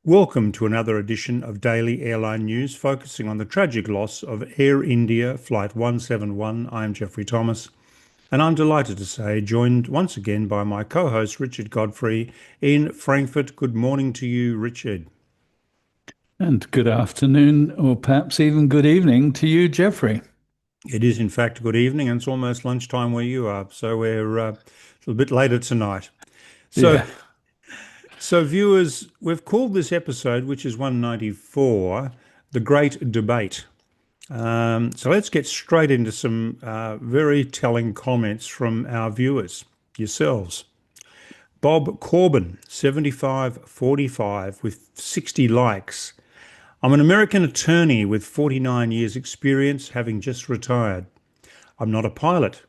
Welcome to another edition of Daily Airline News, focusing on the tragic loss of Air India Flight 171. I'm Geoffrey Thomas, and I'm delighted to say, joined once again by my co-host Richard Godfrey in Frankfurt. Good morning to you, Richard. And good afternoon, or perhaps even good evening to you, Geoffrey. It is, in fact, good evening, and it's almost lunchtime where you are, so we're a little bit later tonight. So, Yeah, so viewers, we've called this episode, which is 194, The Great Debate. So let's get straight into some very telling comments from our viewers, yourselves. Bob Corbin, 7545 with 60 likes. I'm an American attorney with 49 years experience, having just retired. I'm not a pilot.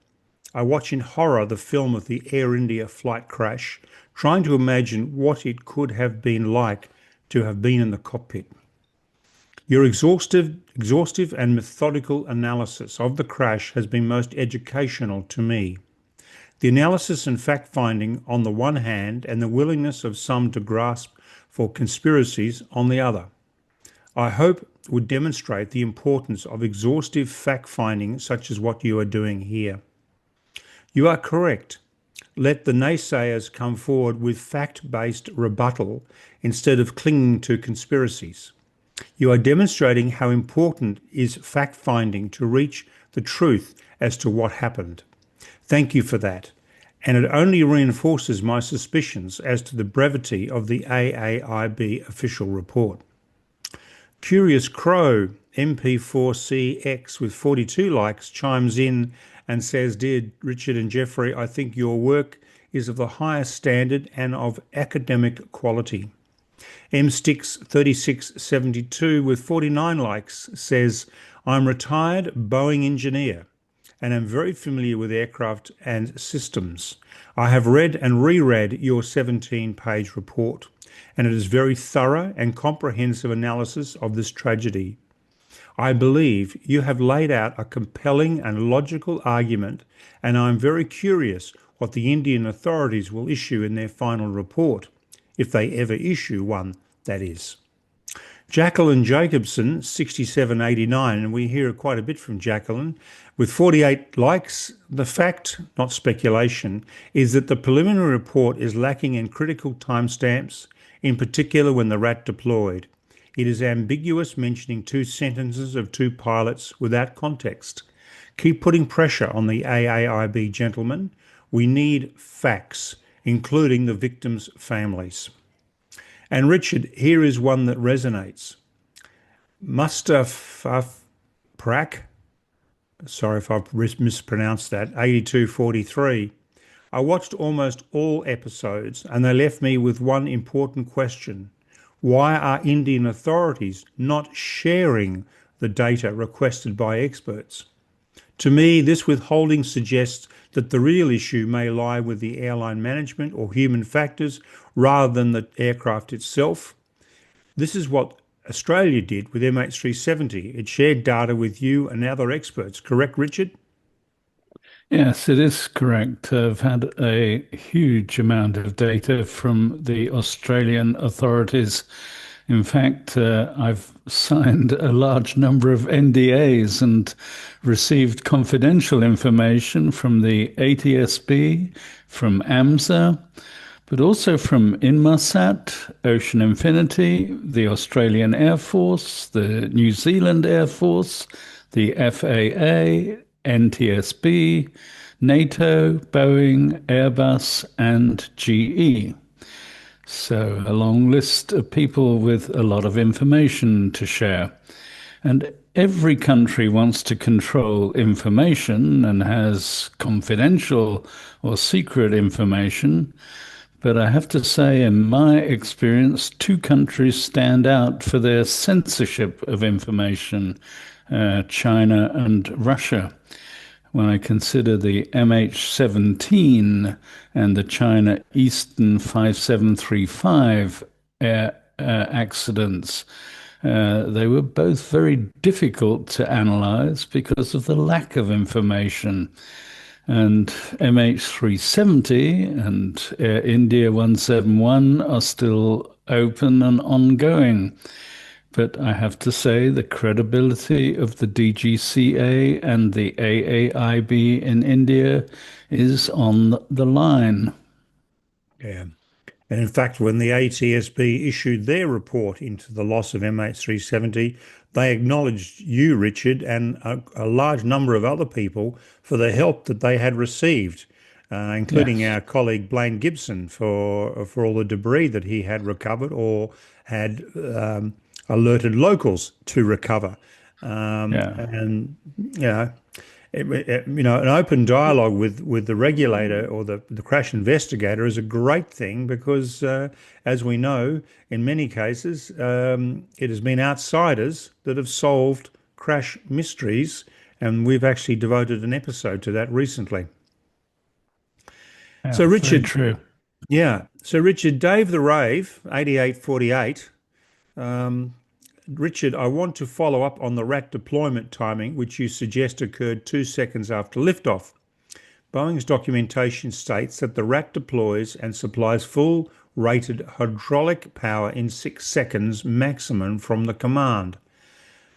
I watch in horror the film of the Air India flight crash, trying to imagine what it could have been like to have been in the cockpit. Your exhaustive and methodical analysis of the crash has been most educational to me. The analysis and fact-finding on the one hand, and the willingness of some to grasp for conspiracies on the other, I hope would demonstrate the importance of exhaustive fact-finding such as what you are doing here. You are correct. Let the naysayers come forward with fact-based rebuttal instead of clinging to conspiracies. You are demonstrating how important is fact-finding to reach the truth as to what happened. Thank you for that, and it only reinforces my suspicions as to the brevity of the AAIB official report. Curious Crow, MP4CX with 42 likes, chimes in and says, Dear Richard and Geoffrey, I think your work is of the highest standard and of academic quality. MStix3672 with 49 likes says, I'm retired Boeing engineer and am very familiar with aircraft and systems. I have read and reread your 17-page report, and it is very thorough and comprehensive analysis of this tragedy. I believe you have laid out a compelling and logical argument, and I am very curious what the Indian authorities will issue in their final report, if they ever issue one, that is. Jacqueline Jacobson, 6789, and we hear quite a bit from Jacqueline, with 48 likes. The fact, not speculation, is that the preliminary report is lacking in critical timestamps, in particular when the RAT deployed. It is ambiguous, mentioning two sentences of two pilots without context. Keep putting pressure on the AAIB, gentlemen. We need facts, including the victims' families. And Richard, here is one that resonates. Mustaf Prak, sorry if I've mispronounced that, 8243. I watched almost all episodes and they left me with one important question. Why are Indian authorities not sharing the data requested by experts? To me, this withholding suggests that the real issue may lie with the airline management or human factors rather than the aircraft itself. This is what Australia did with MH370. It shared data with you and other experts. Correct, Richard? yes, it is correct. I've had a huge amount of data from the Australian authorities. In fact, I've signed a large number of NDAs and received confidential information from the ATSB, from AMSA, but also from Inmarsat, Ocean Infinity, the Australian Air Force, the New Zealand Air Force, the FAA, NTSB, NATO, Boeing, Airbus, and GE. So a long list of people with a lot of information to share. And every country wants to control information and has confidential or secret information. But I have to say, in my experience, two countries stand out for their censorship of information, China and Russia. When I consider the MH17 and the China Eastern 5735 accidents, they were both very difficult to analyze because of the lack of information. And MH370 and Air India 171 are still open and ongoing. But I have to say, the credibility of the DGCA and the AAIB in India is on the line. Yeah. And in fact, when the ATSB issued their report into the loss of MH370, they acknowledged you, Richard, and a large number of other people for the help that they had received, including Yes. our colleague Blaine Gibson for all the debris that he had recovered or had alerted locals to recover. Yeah. And you know, an open dialogue with the regulator or the crash investigator is a great thing because, as we know, in many cases, it has been outsiders that have solved crash mysteries, and we've actually devoted an episode to that recently. So, Yeah. Very Richard, true. yeah. So, Richard, Dave the Rave, 8848. Richard, I want to follow up on the RAT deployment timing, which you suggest occurred 2 seconds after liftoff. Boeing's documentation states that the RAT deploys and supplies full rated hydraulic power in 6 seconds maximum from the command.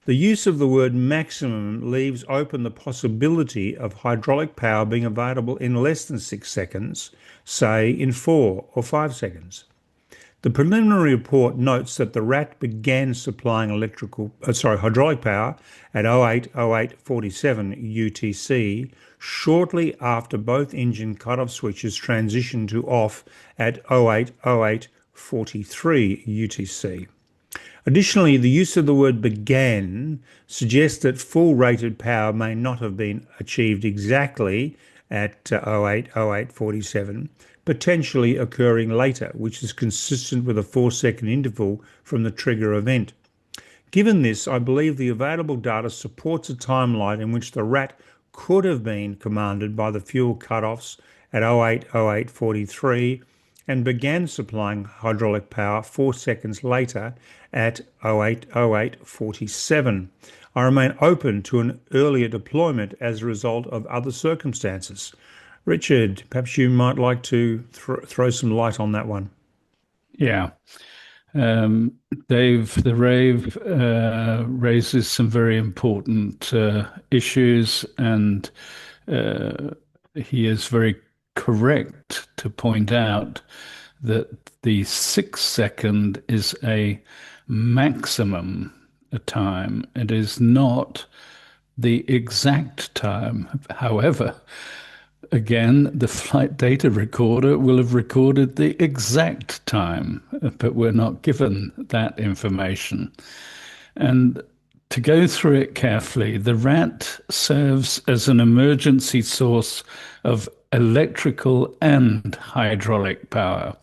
The use of the word maximum leaves open the possibility of hydraulic power being available in less than 6 seconds, say in 4 or 5 seconds. The preliminary report notes that the RAT began supplying hydraulic power at 08:08:47 UTC shortly after both engine cutoff switches transitioned to off at 08:08:43 UTC. Additionally, the use of the word began suggests that full rated power may not have been achieved exactly at 08:08:47, potentially occurring later, which is consistent with a 4 second interval from the trigger event. Given this, I believe the available data supports a timeline in which the RAT could have been commanded by the fuel cutoffs at 08:08:43 and began supplying hydraulic power 4 seconds later at 08:08:47. I remain open to an earlier deployment as a result of other circumstances. Richard, perhaps you might like to throw some light on that one. Yeah. Um, Dave the Rave raises some very important issues, and uh, he is very correct to point out that the 6 second is a maximum time. It is not the exact time. However, again, the flight data recorder will have recorded the exact time, but we're not given that information. And to go through it carefully, the RAT serves as an emergency source of electrical and hydraulic power.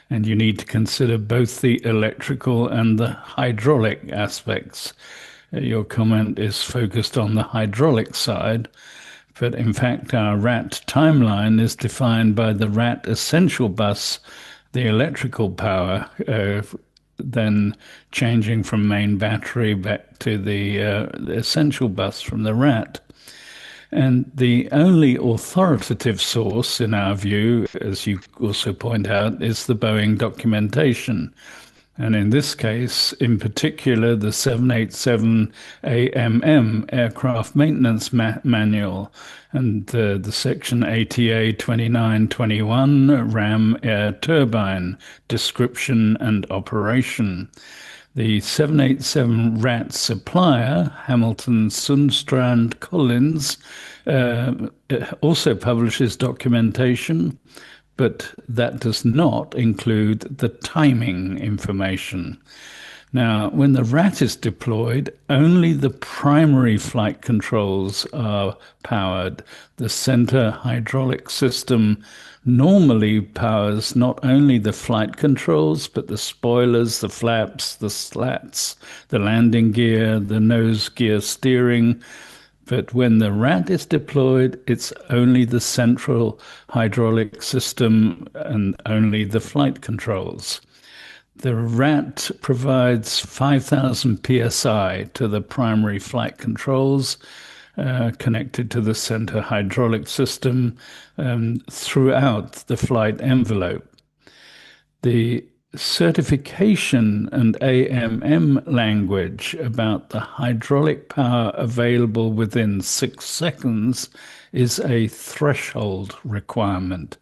And you need to consider both the electrical and the hydraulic aspects. Your comment is focused on the hydraulic side, but in fact, our RAT timeline is defined by the RAT essential bus, the electrical power, then changing from main battery back to the essential bus from the RAT. And the only authoritative source, in our view, as you also point out, is the Boeing documentation. And in this case, in particular, the 787 AMM Aircraft Maintenance Manual and the section ATA 2921 RAM Air Turbine Description and Operation. The 787 RAT supplier, Hamilton Sundstrand Collins, also publishes documentation, but that does not include the timing information. Now, when the RAT is deployed, only the primary flight controls are powered. The center hydraulic system normally powers not only the flight controls, but the spoilers, the flaps, the slats, the landing gear, the nose gear steering. But when the RAT is deployed, it's only the central hydraulic system and only the flight controls. The RAT provides 5,000 psi to the primary flight controls, connected to the center hydraulic system throughout the flight envelope. The certification and AMM language about the hydraulic power available within 6 seconds is a threshold requirement.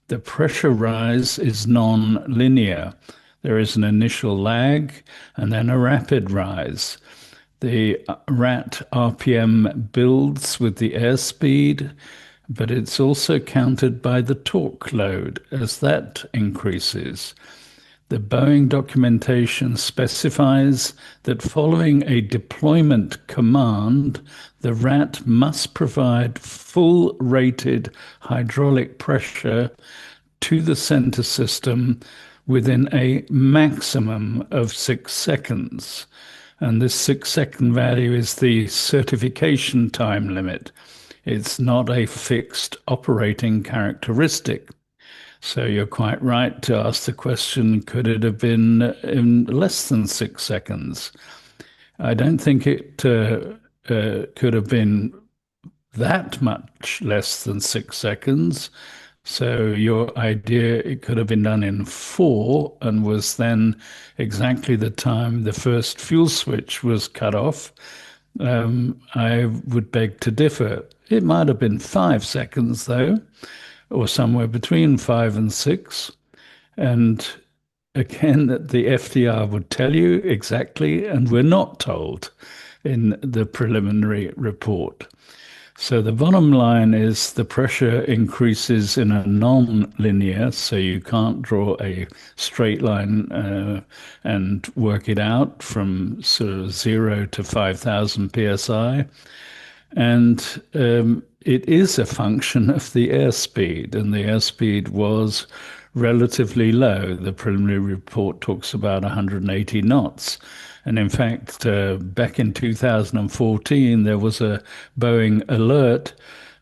The pressure rise is non-linear. There is an initial lag and then a rapid rise. The RAT RPM builds with the airspeed, but it's also countered by the torque load as that increases. The Boeing documentation specifies that following a deployment command, the RAT must provide full rated hydraulic pressure to the center system within a maximum of 6 seconds. And this 6 second value is the certification time limit. It's not a fixed operating characteristic. So you're quite right to ask the question, could it have been in less than 6 seconds? I don't think it could have been that much less than 6 seconds. So your idea, it could have been done in 4 and was then exactly the time the first fuel switch was cut off. I would beg to differ. It might have been 5 seconds, though, or somewhere between 5 and 6. And again, the FDR would tell you exactly, and we're not told in the preliminary report. So the bottom line is the pressure increases in a non-linear, so you can't draw a straight line and work it out from sort of 0 to 5,000 psi. And it is a function of the airspeed, and the airspeed was relatively low. The preliminary report talks about 180 knots. And in fact, back in 2014, there was a Boeing alert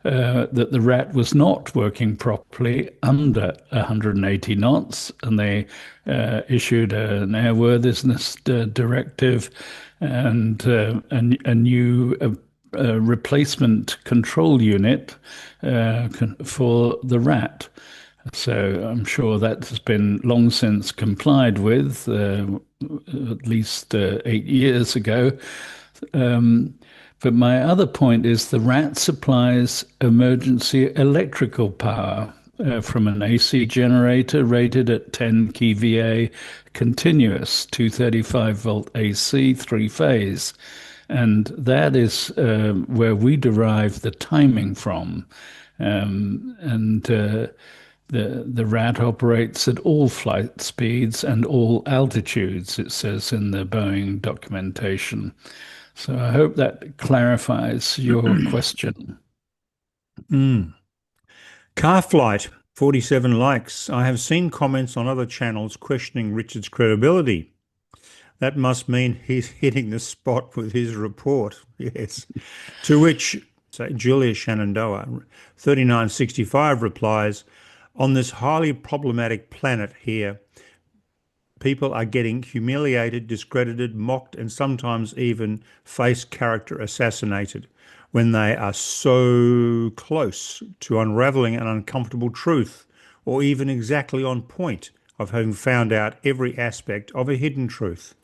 that the RAT was not working properly under 180 knots, and they issued an airworthiness directive and a new replacement control unit for the RAT. So I'm sure that has been long since complied with, at least 8 years ago. But my other point is the RAT supplies emergency electrical power from an AC generator rated at 10 kVA continuous, 235 volt AC, 3-phase. And that is where we derive the timing from. The RAT operates at all flight speeds and all altitudes, it says in the Boeing documentation. So I hope that clarifies your question. Car flight, 47 likes. I have seen comments on other channels questioning Richard's credibility. That must mean he's hitting the spot with his report. Yes. To which, say, Julia Shenandoah, 3965, replies, on this highly problematic planet here, people are getting humiliated, discredited, mocked, and sometimes even face character assassinated when they are so close to unraveling an uncomfortable truth, or even exactly on point of having found out every aspect of a hidden truth.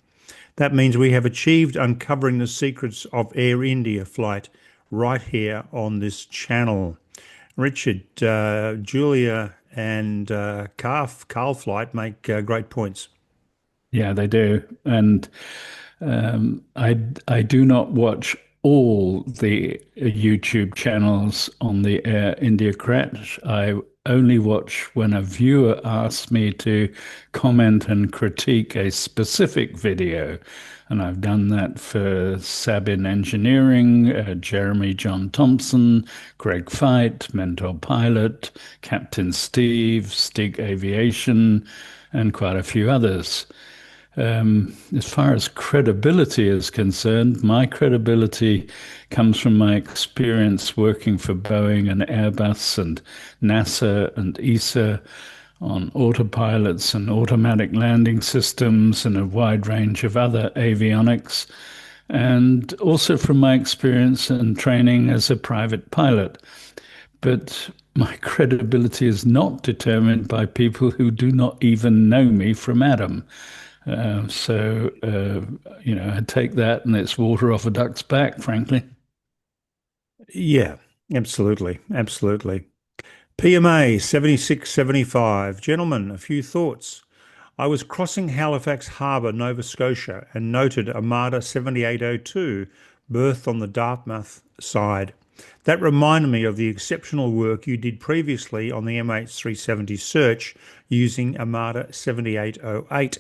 That means we have achieved uncovering the secrets of Air India flight right here on this channel. Richard, Julia and Carl flight make great points. Yeah, they do. And I do not watch all the YouTube channels on the Air India crash. I only watch when a viewer asks me to comment and critique a specific video. And I've done that for Sabin Engineering, Jeremy John Thompson, Greg Feit, Mentor Pilot, Captain Steve, Stig Aviation, and quite a few others. As far as credibility is concerned, my credibility comes from my experience working for Boeing and Airbus and NASA and ESA on autopilots and automatic landing systems and a wide range of other avionics. and also from my experience and training as a private pilot. But my credibility is not determined by people who do not even know me from Adam. I take that and it's water off a duck's back, frankly. Yeah, absolutely. Absolutely. PMA 7675. Gentlemen, a few thoughts. I was crossing Halifax Harbour, Nova Scotia, and noted Armada 7802 berthed on the Dartmouth side. That reminded me of the exceptional work you did previously on the MH370 search using Armada 7808.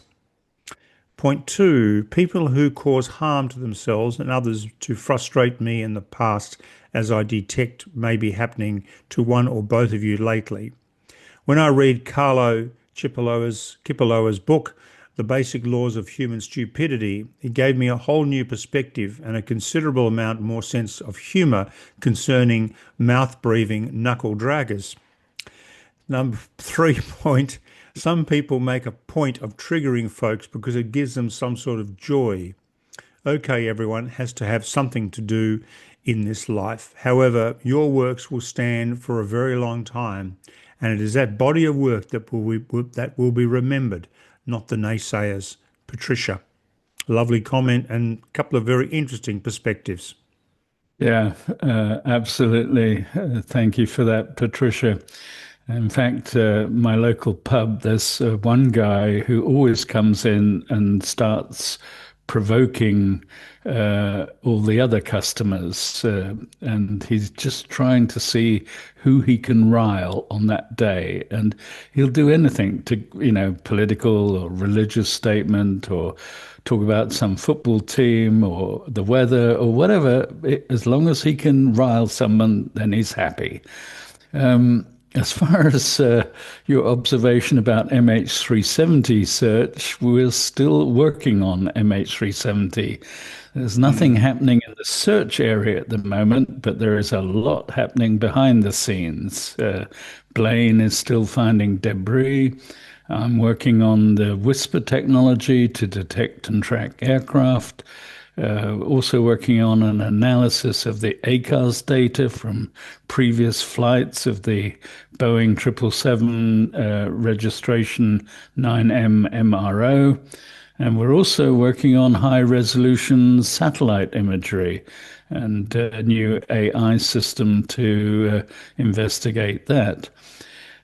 Point two, people who cause harm to themselves and others to frustrate me in the past, as I detect may be happening to one or both of you lately. When I read Carlo Cipollo's book, The Basic Laws of Human Stupidity, it gave me a whole new perspective and a considerable amount more sense of humour concerning mouth-breathing knuckle draggers. Number 3 point, some people make a point of triggering folks because it gives them some sort of joy. Okay, everyone has to have something to do in this life. However, your works will stand for a very long time, and it is that body of work that will be remembered, not the naysayers. Patricia. Lovely comment and a couple of very interesting perspectives. Yeah, absolutely. Thank you for that, Patricia. In fact, my local pub, there's one guy who always comes in and starts provoking all the other customers. And he's just trying to see who he can rile on that day. And he'll do anything to, political or religious statement or talk about some football team or the weather or whatever. As long as he can rile someone, then he's happy. As far as your observation about MH370 search, we're still working on MH370. There's nothing happening in the search area at the moment, but there is a lot happening behind the scenes. Blaine is still finding debris. I'm working on the Whisper technology to detect and track aircraft. Also working on an analysis of the ACARS data from previous flights of the Boeing 777 registration 9M MRO. And we're also working on high resolution satellite imagery and a new AI system to investigate that.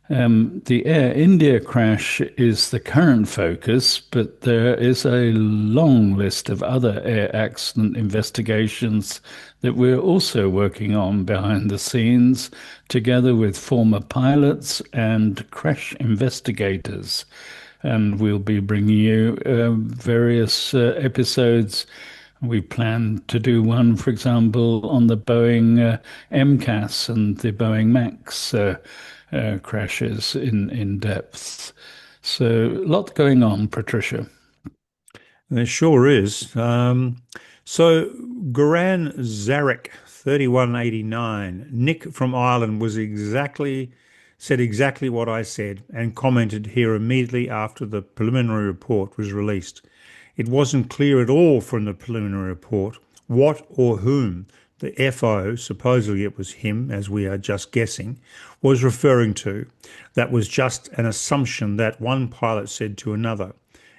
The Air India crash is the current focus, but there is a long list of other air accident investigations that we're also working on behind the scenes, together with former pilots and crash investigators. And we'll be bringing you various episodes. We plan to do one, for example, on the Boeing MCAS and the Boeing MAX crashes in depth. So, a lot going on, Patricia. There sure is. So, Goran Zarek, 3189. Nick from Ireland said exactly what I said and commented here immediately after the preliminary report was released. It wasn't clear at all from the preliminary report what or whom the FO, supposedly it was him, as we are just guessing, was referring to. That was just an assumption that one pilot said to another.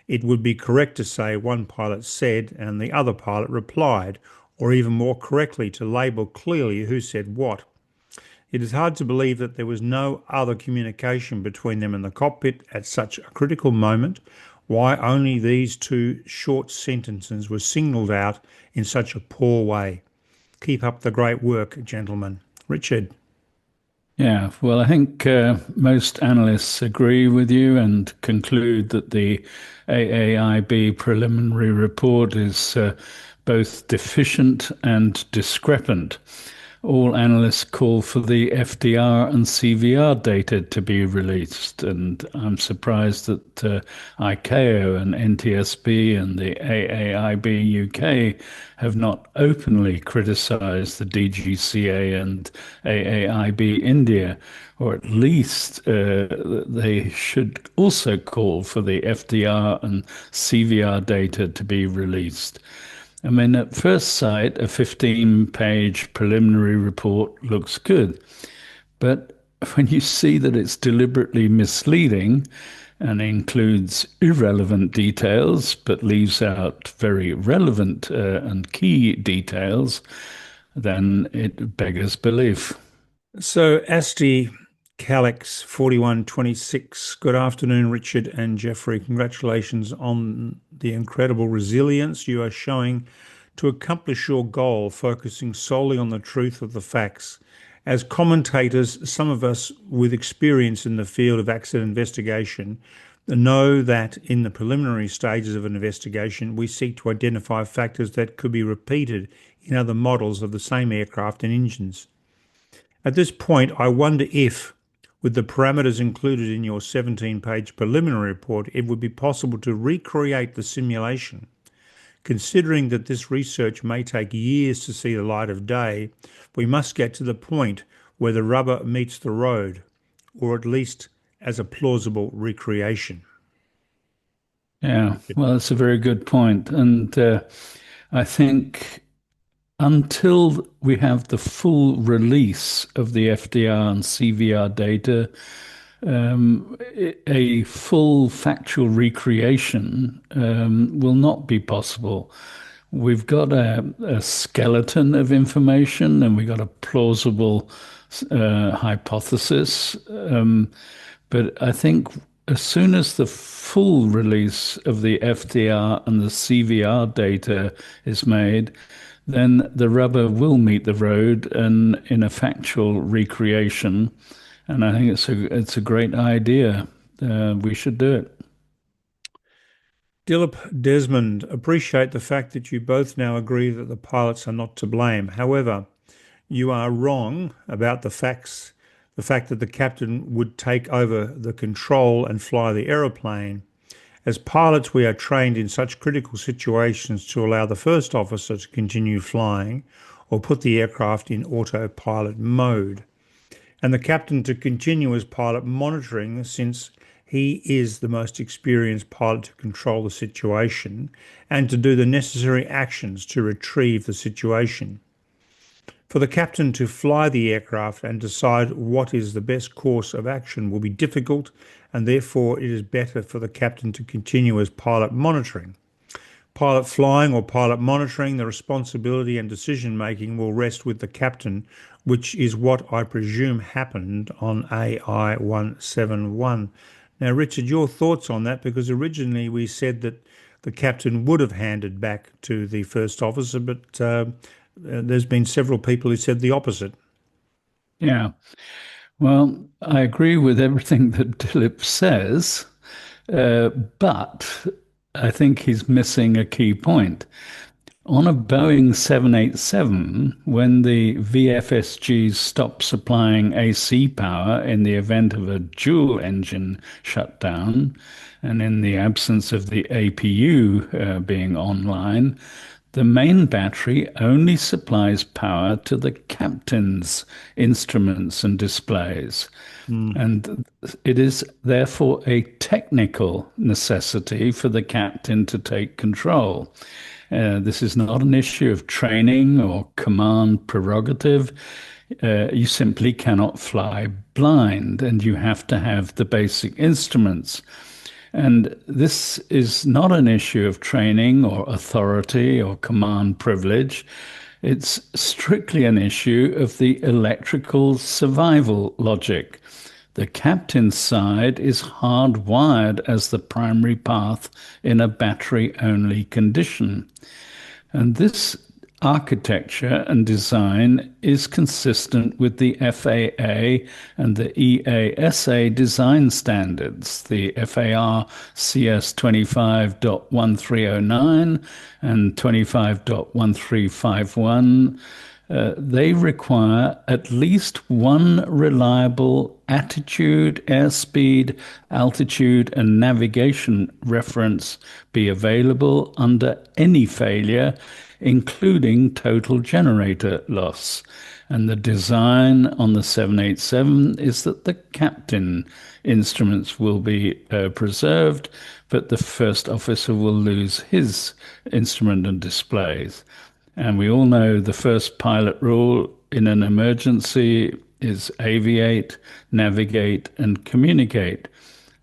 It would be correct to say one pilot said and the other pilot replied, or even more correctly to label clearly who said what. It is hard to believe that there was no other communication between them in the cockpit at such a critical moment. Why only these two short sentences were singled out in such a poor way. Keep up the great work, gentlemen. Richard. Yeah, well, I think most analysts agree with you and conclude that the AAIB preliminary report is both deficient and discrepant. All analysts call for the FDR and CVR data to be released, and I'm surprised that ICAO and NTSB and the AAIB UK have not openly criticized the DGCA and AAIB India, or at least they should also call for the FDR and CVR data to be released. I mean, at first sight, a 15-page preliminary report looks good. But when you see that it's deliberately misleading and includes irrelevant details, but leaves out very relevant and key details, then it beggars belief. So, Asti Calix 4126. Good afternoon, Richard and Geoffrey. Congratulations on the incredible resilience you are showing to accomplish your goal, focusing solely on the truth of the facts. As commentators, some of us with experience in the field of accident investigation know that in the preliminary stages of an investigation, we seek to identify factors that could be repeated in other models of the same aircraft and engines. At this point, I wonder if, with the parameters included in your 17-page preliminary report, it would be possible to recreate the simulation. Considering that this research may take years to see the light of day, we must get to the point where the rubber meets the road, or at least as a plausible recreation. Yeah, well, that's a very good point. And I think until we have the full release of the FDR and CVR data, a full factual recreation will not be possible. We've got a skeleton of information and we've got a plausible hypothesis. But I think as soon as the full release of the FDR and the CVR data is made, then the rubber will meet the road and in a factual recreation. And I think it's a great idea. We should do it. Dilip Desmond, appreciate the fact that you both now agree that the pilots are not to blame. However, you are wrong about the fact that the captain would take over the control and fly the aeroplane. As pilots, we are trained in such critical situations to allow the first officer to continue flying or put the aircraft in autopilot mode, and the captain to continue as pilot monitoring, since he is the most experienced pilot to control the situation and to do the necessary actions to retrieve the situation. For the captain to fly the aircraft and decide what is the best course of action will be difficult, and therefore it is better for the captain to continue as pilot monitoring. Pilot flying or pilot monitoring, the responsibility and decision making will rest with the captain, which is what I presume happened on AI 171. Now, Richard, your thoughts on that? Because originally we said that the captain would have handed back to the first officer, but there's been several people who said the opposite. Yeah. Well, I agree with everything that Dilip says, but I think he's missing a key point. On a Boeing 787, when the VFSGs stop supplying AC power in the event of a dual engine shutdown, and in the absence of the APU being online, the main battery only supplies power to the captain's instruments and displays. And it is therefore a technical necessity for the captain to take control. This is not an issue of training or command prerogative. You simply cannot fly blind, and you have to have the basic instruments. And this is not an issue of training or authority or command privilege. It's strictly an issue of the electrical survival logic. The captain's side is hardwired as the primary path in a battery-only condition. And this architecture and design is consistent with the FAA and the EASA design standards, the FAR CS 25.1309 and 25.1351, They require at least one reliable attitude, airspeed, altitude, and navigation reference be available under any failure, including total generator loss. And the design on the 787 is that the captain instruments will be preserved, but the first officer will lose his instrument and displays. And we all know the first pilot rule in an emergency is aviate, navigate, and communicate.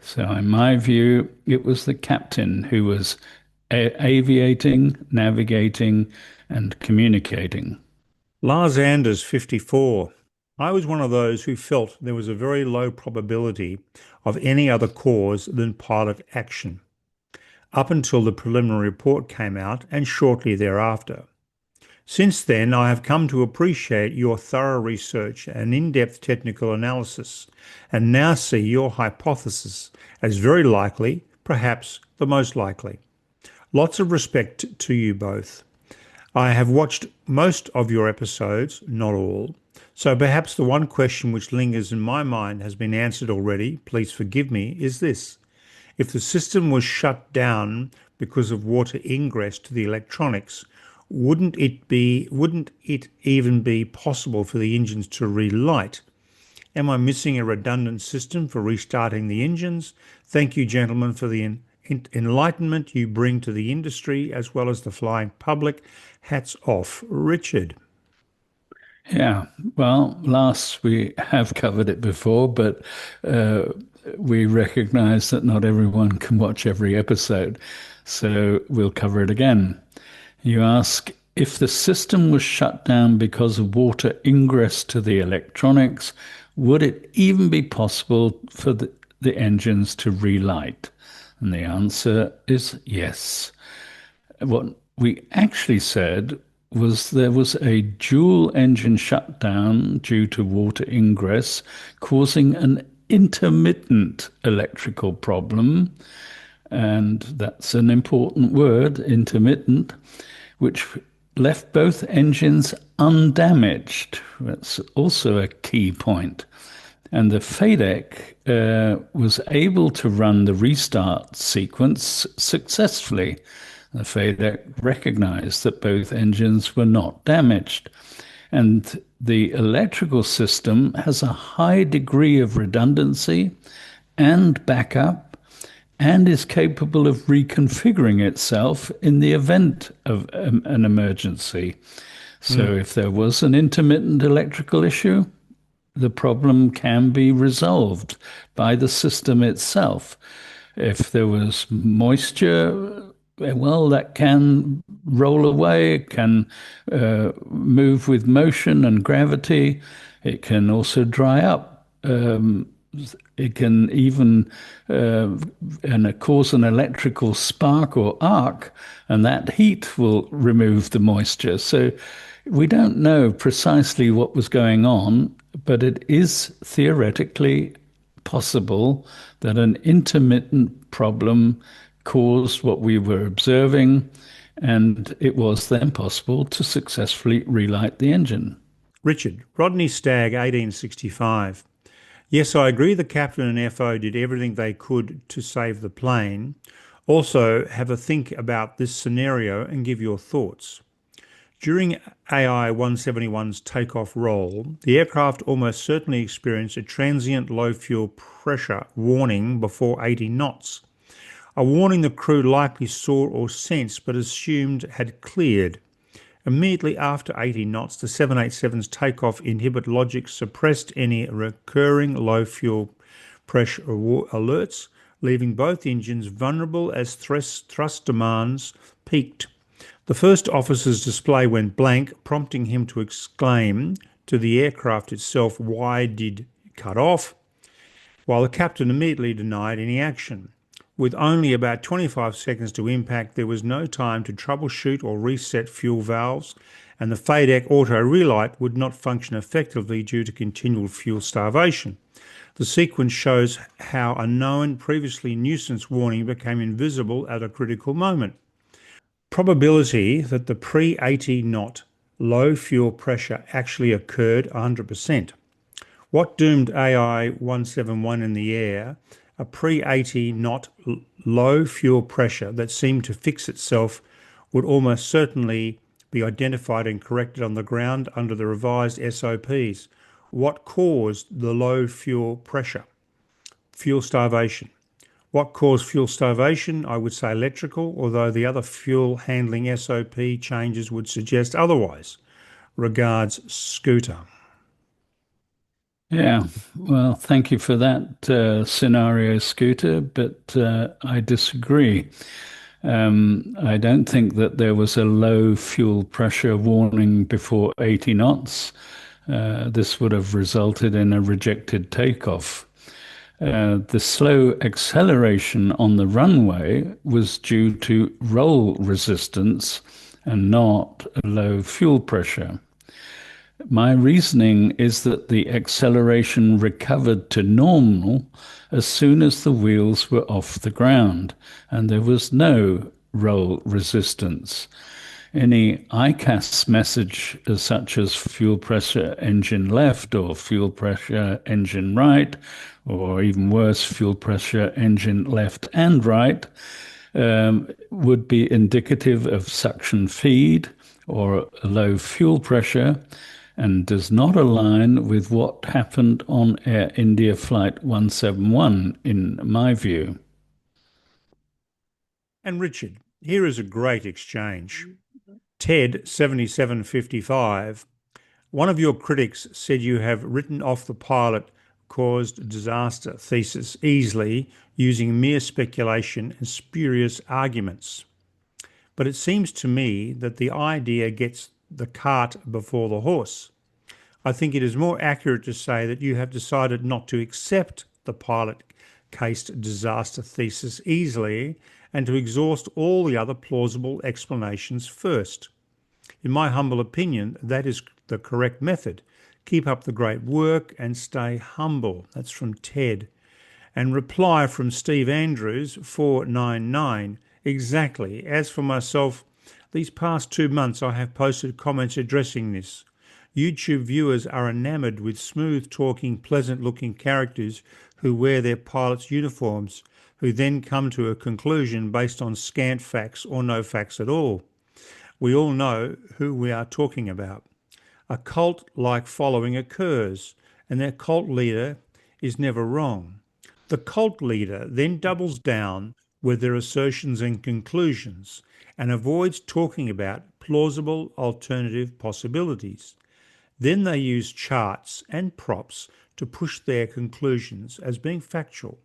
So, in my view, it was the captain who was aviating, navigating, and communicating. Lars Anders, 54. I was one of those who felt there was a very low probability of any other cause than pilot action, up until the preliminary report came out and shortly thereafter. Since then, I have come to appreciate your thorough research and in-depth technical analysis, and now see your hypothesis as very likely, perhaps the most likely. Lots of respect to you both. I have watched most of your episodes, not all, so perhaps the one question which lingers in my mind has been answered already, please forgive me, is this. If the system was shut down because of water ingress to the electronics, wouldn't it even be possible for the engines to relight? Am I missing a redundant system for restarting the engines? Thank you, gentlemen, for the enlightenment you bring to the industry as well as the flying public. Hats off, Richard. Yeah, well, Lars, we have covered it before, but we recognize that not everyone can watch every episode, so we'll cover it again. You ask, if the system was shut down because of water ingress to the electronics, would it even be possible for the engines to relight? And the answer is yes. What we actually said was there was a dual engine shutdown due to water ingress, causing an intermittent electrical problem. And that's an important word, intermittent, which left both engines undamaged. That's also a key point. And the FADEC was able to run the restart sequence successfully. The FADEC recognized that both engines were not damaged. And the electrical system has a high degree of redundancy and backup, and is capable of reconfiguring itself in the event of an emergency. So if there was an intermittent electrical issue, the problem can be resolved by the system itself. If there was moisture, well, that can roll away, it can move with motion and gravity. It can also dry up. It can even cause an electrical spark or arc, and that heat will remove the moisture. So we don't know precisely what was going on, but it is theoretically possible that an intermittent problem caused what we were observing, and it was then possible to successfully relight the engine. Richard, Rodney Stagg, 1865. Yes, I agree the captain and FO did everything they could to save the plane. Also, have a think about this scenario and give your thoughts. During AI-171's takeoff roll, the aircraft almost certainly experienced a transient low fuel pressure warning before 80 knots. A warning the crew likely saw or sensed but assumed had cleared. Immediately after 80 knots, the 787's takeoff inhibit logic suppressed any recurring low fuel pressure alerts, leaving both engines vulnerable as thrust demands peaked. The first officer's display went blank, prompting him to exclaim to the aircraft itself, "Why did you cut off?" while the captain immediately denied any action. With only about 25 seconds to impact, there was no time to troubleshoot or reset fuel valves, and the FADEC auto relight would not function effectively due to continual fuel starvation. The sequence shows how a known previously nuisance warning became invisible at a critical moment. Probability that the pre-80 knot low fuel pressure actually occurred 100%. What doomed AI 171 in the air? A pre-80 knot low fuel pressure that seemed to fix itself would almost certainly be identified and corrected on the ground under the revised SOPs. What caused the low fuel pressure? Fuel starvation. What caused fuel starvation? I would say electrical, although the other fuel handling SOP changes would suggest otherwise. Regards, Scooter. Yeah, well, thank you for that scenario, Scooter, but I disagree. I don't think that there was a low fuel pressure warning before 80 knots. This would have resulted in a rejected takeoff. The slow acceleration on the runway was due to roll resistance and not a low fuel pressure. My reasoning is that the acceleration recovered to normal as soon as the wheels were off the ground and there was no roll resistance. Any ICAS message such as fuel pressure engine left or fuel pressure engine right, or even worse, fuel pressure engine left and right, would be indicative of suction feed or low fuel pressure and does not align with what happened on Air India Flight 171, in my view. And Richard, here is a great exchange. Ted 7755. One of your critics said you have written off the pilot caused disaster thesis easily using mere speculation and spurious arguments. But it seems to me that the idea gets the cart before the horse. I think it is more accurate to say that you have decided not to accept the pilot cased disaster thesis easily and to exhaust all the other plausible explanations first. In my humble opinion, that is the correct method. Keep up the great work and stay humble. That's from Ted. And reply from Steve Andrews, 499. Exactly. As for myself, these past 2 months I have posted comments addressing this. YouTube viewers are enamoured with smooth-talking, pleasant-looking characters who wear their pilots' uniforms, who then come to a conclusion based on scant facts or no facts at all. We all know who we are talking about. A cult-like following occurs, and their cult leader is never wrong. The cult leader then doubles down with their assertions and conclusions and avoids talking about plausible alternative possibilities. Then they use charts and props to push their conclusions as being factual.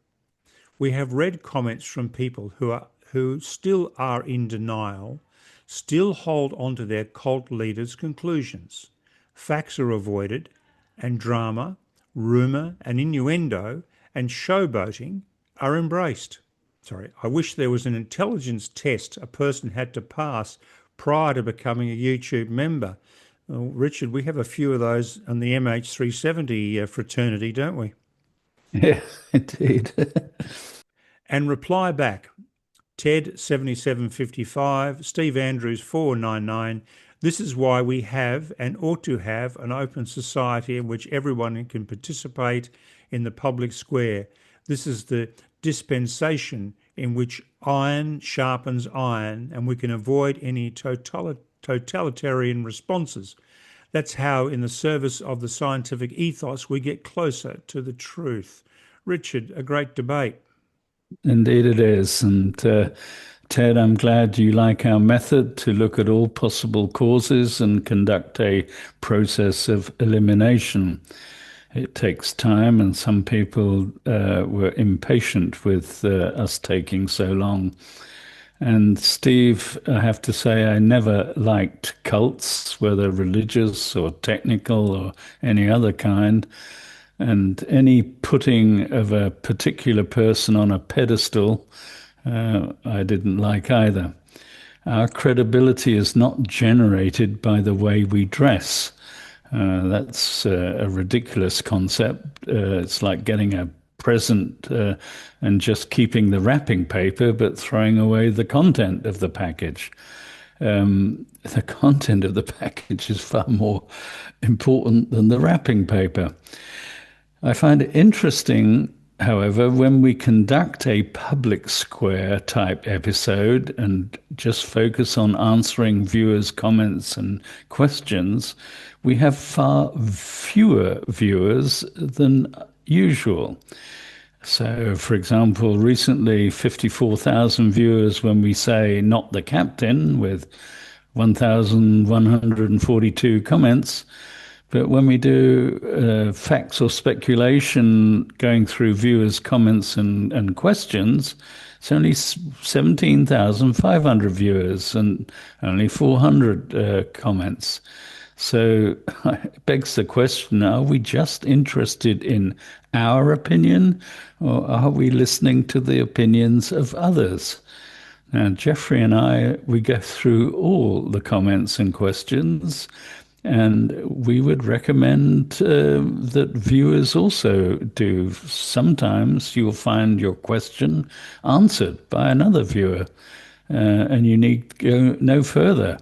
We have read comments from people who still are in denial, still hold on to their cult leaders' conclusions. Facts are avoided, and drama, rumour and innuendo and showboating are embraced. I wish there was an intelligence test a person had to pass prior to becoming a YouTube member. Well, Richard, we have a few of those on the MH370 fraternity, don't we? Yeah, indeed. And reply back. Ted 7755, Steve Andrews 499. This is why we have and ought to have an open society in which everyone can participate in the public square. This is the dispensation in which iron sharpens iron and we can avoid any totalitarian responses. That's how, in the service of the scientific ethos, we get closer to the truth. Richard, a great debate. Indeed it is. And Ted, I'm glad you like our method to look at all possible causes and conduct a process of elimination. It takes time, and some people were impatient with us taking so long. And Steve, I have to say, I never liked cults, whether religious or technical or any other kind. And any putting of a particular person on a pedestal, I didn't like either. Our credibility is not generated by the way we dress. That's a ridiculous concept. It's like getting a present and just keeping the wrapping paper, but throwing away the content of the package. The content of the package is far more important than the wrapping paper. I find it interesting, however, when we conduct a public square type episode and just focus on answering viewers' comments and questions, we have far fewer viewers than usual. So, for example, recently 54,000 viewers when we say not the captain with 1,142 comments. But when we do facts or speculation going through viewers' comments and questions, it's only 17,500 viewers and only 400 comments. So it begs the question, are we just interested in our opinion or are we listening to the opinions of others? Now, Geoffrey and I, we go through all the comments and questions, and we would recommend that viewers also do. Sometimes you'll find your question answered by another viewer, and you need to go no further.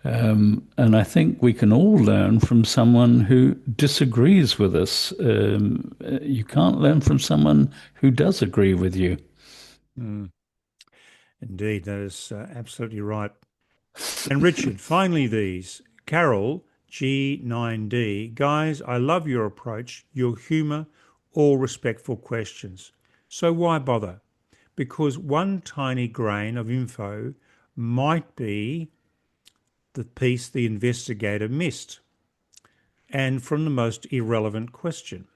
And I think we can all learn from someone who disagrees with us. You can't learn from someone who does agree with you. Mm, indeed, that is absolutely right. And Richard, finally these. Carol, G9D. Guys, I love your approach, your humour, all respectful questions. So why bother? Because one tiny grain of info might be the piece the investigator missed, and from the most irrelevant question.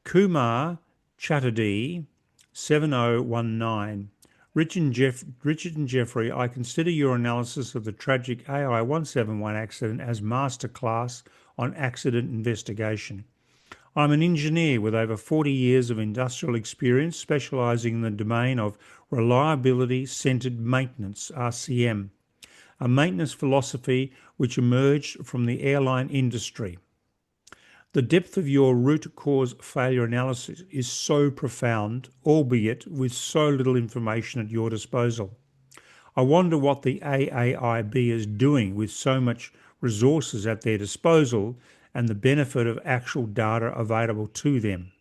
Kumar Chatterjee, 7019. Richard and Geoffrey, I consider your analysis of the tragic AI 171 accident as masterclass on accident investigation. I'm an engineer with over 40 years of industrial experience specialising in the domain of reliability-centred maintenance, RCM, a maintenance philosophy which emerged from the airline industry. The depth of your root cause failure analysis is so profound, albeit with so little information at your disposal. I wonder what the AAIB is doing with so much resources at their disposal and the benefit of actual data available to them.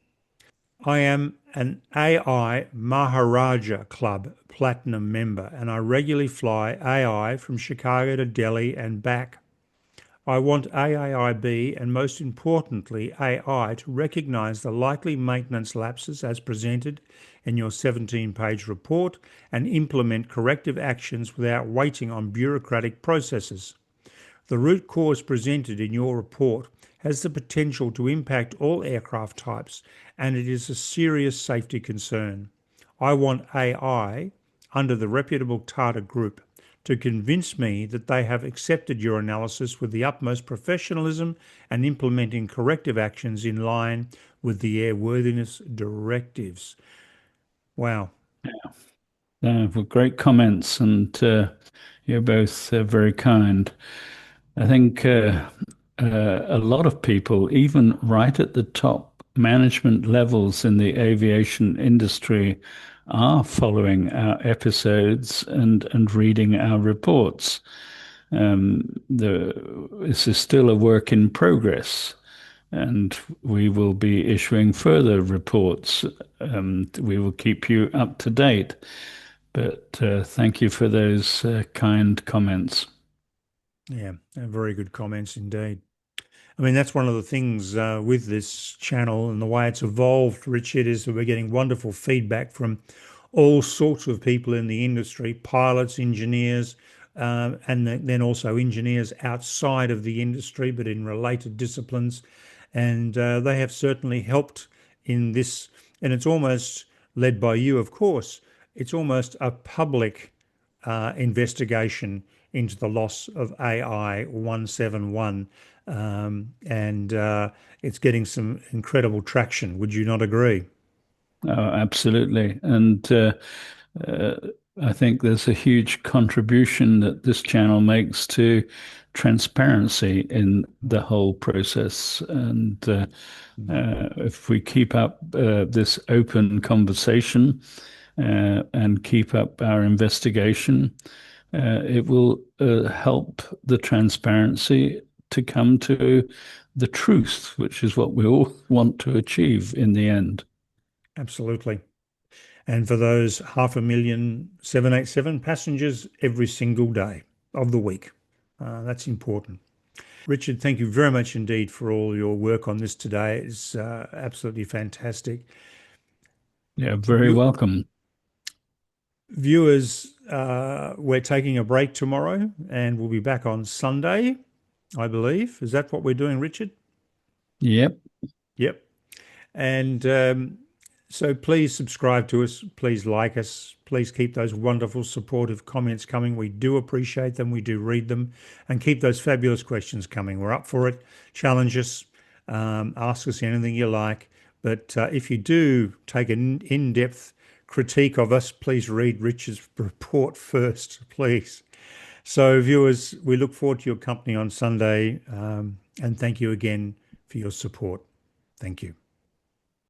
I am an AI Maharaja Club Platinum member and I regularly fly AI from Chicago to Delhi and back. I want AAIB and most importantly AI to recognise the likely maintenance lapses as presented in your 17-page report and implement corrective actions without waiting on bureaucratic processes. The root cause presented in your report has the potential to impact all aircraft types and it is a serious safety concern. I want AI, under the reputable Tata Group, to convince me that they have accepted your analysis with the utmost professionalism and implementing corrective actions in line with the airworthiness directives. Wow. Well, great comments, and you're both very kind. I think a lot of people, even right at the top management levels in the aviation industry, are following our episodes and reading our reports. This is still a work in progress, and we will be issuing further reports. We will keep you up to date. But thank you for those kind comments. Yeah, very good comments indeed. I mean, that's one of the things with this channel and the way it's evolved, Richard, is that we're getting wonderful feedback from all sorts of people in the industry, pilots, engineers, and then also engineers outside of the industry, but in related disciplines. And they have certainly helped in this. And it's almost led by you, of course. It's almost a public investigation into the loss of AI 171. And it's getting some incredible traction. Would you not agree? Oh, absolutely. And uh, I think there's a huge contribution that this channel makes to transparency in the whole process. And if we keep up this open conversation and keep up our investigation, It will help the transparency to come to the truth, which is what we all want to achieve in the end. Absolutely. And for those 500,000 787 passengers every single day of the week. That's important. Richard, thank you very much indeed for all your work on this today. It's absolutely fantastic. Yeah, very welcome. Viewers, we're taking a break tomorrow and we'll be back on Sunday, I believe. Is that what we're doing, Richard? Yep. Yep. And so please subscribe to us. Please like us. Please keep those wonderful supportive comments coming. We do appreciate them. We do read them. And keep those fabulous questions coming. We're up for it. Challenge us. Ask us anything you like. But if you do take an in-depth critique of us, please read Richard's report first, please. So viewers, we look forward to your company on Sunday. And thank you again for your support. Thank you.